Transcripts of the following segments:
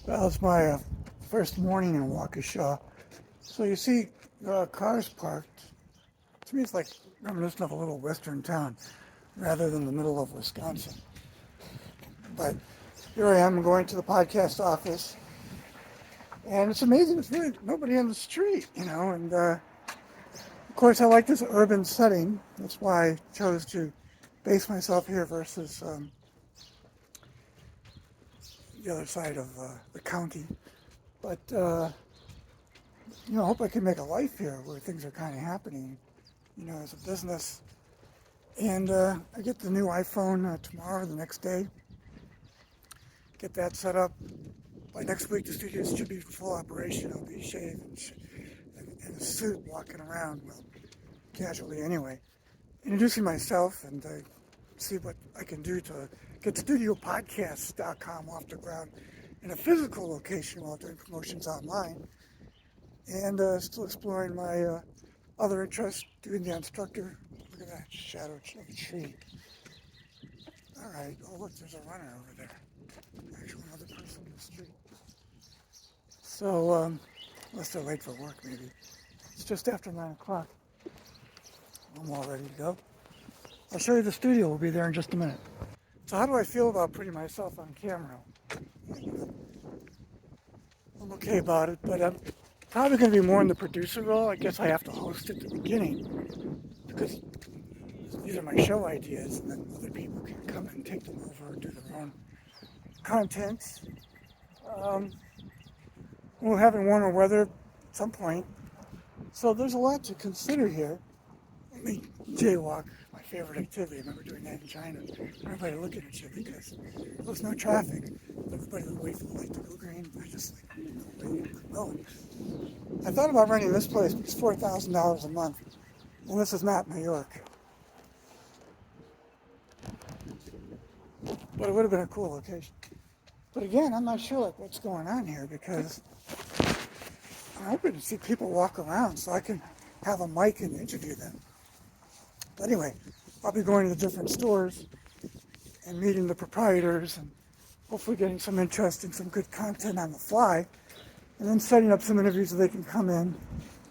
Well, it's my first morning in Waukesha. So you see cars parked. To me, it's like reminiscent of a little western town rather than the middle of Wisconsin. But here I am going to the podcast office, and it's amazing. There's really nobody on the street, and of course I like this urban setting. That's why I chose to base myself here versus the other side of the county. But I hope I can make a life here where things are kind of happening, as a business. And I get the new iPhone tomorrow, the next day. Get that set up. By next week, the studio should be in full operation. I'll be shaved and in a suit walking around, well, casually anyway. Introducing myself and see what I can do to get studiopodcasts.com off the ground in a physical location while doing promotions online. And still exploring my other interests, doing the instructor. Look at that shadow of a tree. All right. Oh, look, there's a runner over there. Actually, another person in the street. So, unless they're late for work, maybe. It's just after 9 o'clock. I'm all ready to go. I'll show you the studio. We'll be there in just a minute. So how do I feel about putting myself on camera? I'm okay about it, but I'm probably going to be more in the producer role. I guess I have to host at the beginning because these are my show ideas, and then other people can come and take them over and do their own content. We'll have warmer weather at some point. So there's a lot to consider here. I mean, jaywalk, my favorite activity. I remember doing that in China. Everybody looking at you because there was no traffic. Everybody would wait for the light to go green. I just going. I thought about renting this place, but it's $4,000 a month. And this is not New York. But it would have been a cool location. But again, I'm not sure what's going on here because I'm hoping to see people walk around so I can have a mic and interview them. But anyway, I'll be going to the different stores and meeting the proprietors and hopefully getting some interest in some good content on the fly, and then setting up some interviews so they can come in.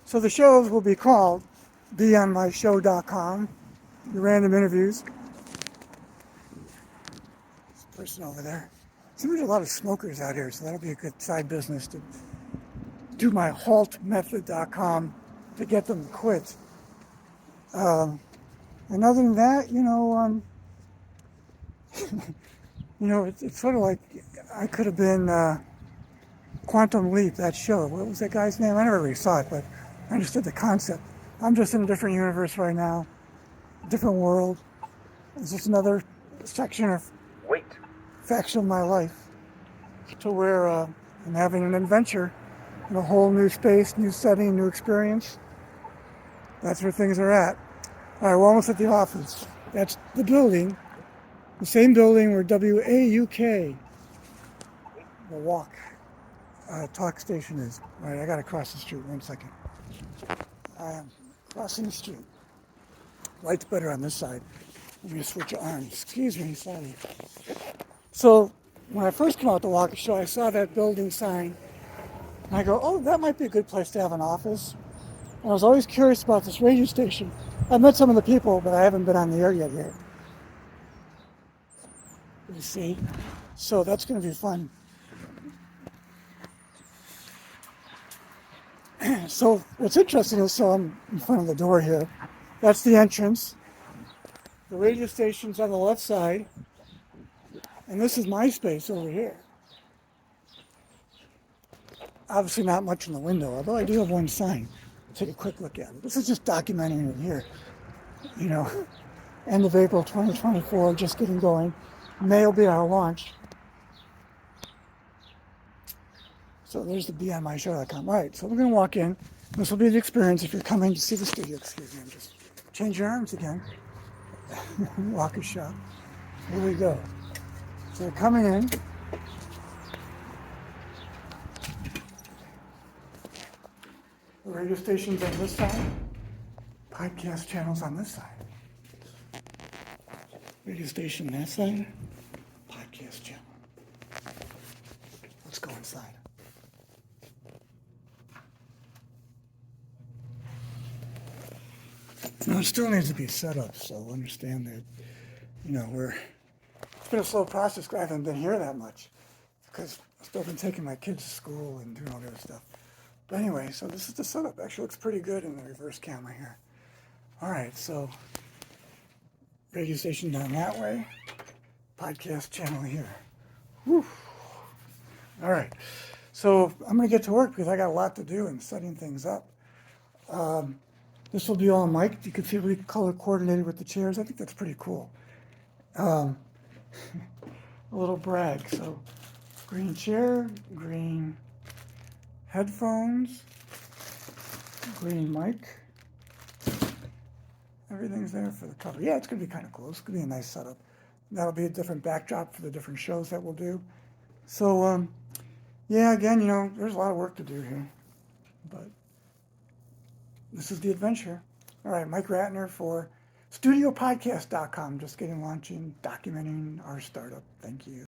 So the shows will be called beonmyshow.com, the random interviews. This person over there. Seems there's a lot of smokers out here, so that'll be a good side business to do my haltmethod.com to get them to quit. And other than that, it's sort of like I could have been Quantum Leap, that show. What was that guy's name? I never really saw it, but I understood the concept. I'm just in a different universe right now, a different world. It's just another section of faction of my life to where I'm having an adventure in a whole new space, new setting, new experience. That's where things are at. All right, we're almost at the office. That's the building, the same building where WAUK, the walk, talk station is. All right, I got to cross the street. 1 second. I am crossing the street. Light's better on this side. Let me switch arms. Excuse me, sorry. So when I first came out to Waukesha, I saw that building sign, and I go, oh, that might be a good place to have an office. And I was always curious about this radio station. I've met some of the people, but I haven't been on the air yet here. You see? So that's going to be fun. So what's interesting is, so I'm in front of the door here. That's the entrance. The radio station's on the left side. And this is my space over here. Obviously not much in the window, although I do have one sign. Take a quick look at it. This is just documenting it here. End of April 2024, just getting going. May will be our launch. So there's the beonmyshow.com. All right, so we're going to walk in. This will be the experience if you're coming to see the studio. Excuse me, I'm just change your arms again. Waukesha. Here we go. So we're coming in. The radio station's on this side. Podcast channels on this side. Radio station on that side. Podcast channel. Let's go inside. inside. Now, it still needs to be set up, so understand that, it's been a slow process. I haven't been here that much because I've still been taking my kids to school and doing all the other stuff. But anyway, so this is the setup. Actually looks pretty good in the reverse camera here. All right, so radio station down that way, podcast channel here. Whew. All right, so I'm going to get to work because I got a lot to do in setting things up. This will be all mic'd. You can see we color coordinated with the chairs. I think that's pretty cool. A little brag. So green chair, green headphones, green mic. Everything's there for the cover. Yeah, it's going to be kind of cool. It's going to be a nice setup. That'll be a different backdrop for the different shows that we'll do. So, yeah, again, there's a lot of work to do here. But this is the adventure. All right, Mike Ratner for studiopodcast.com. Just getting launching, documenting our startup. Thank you.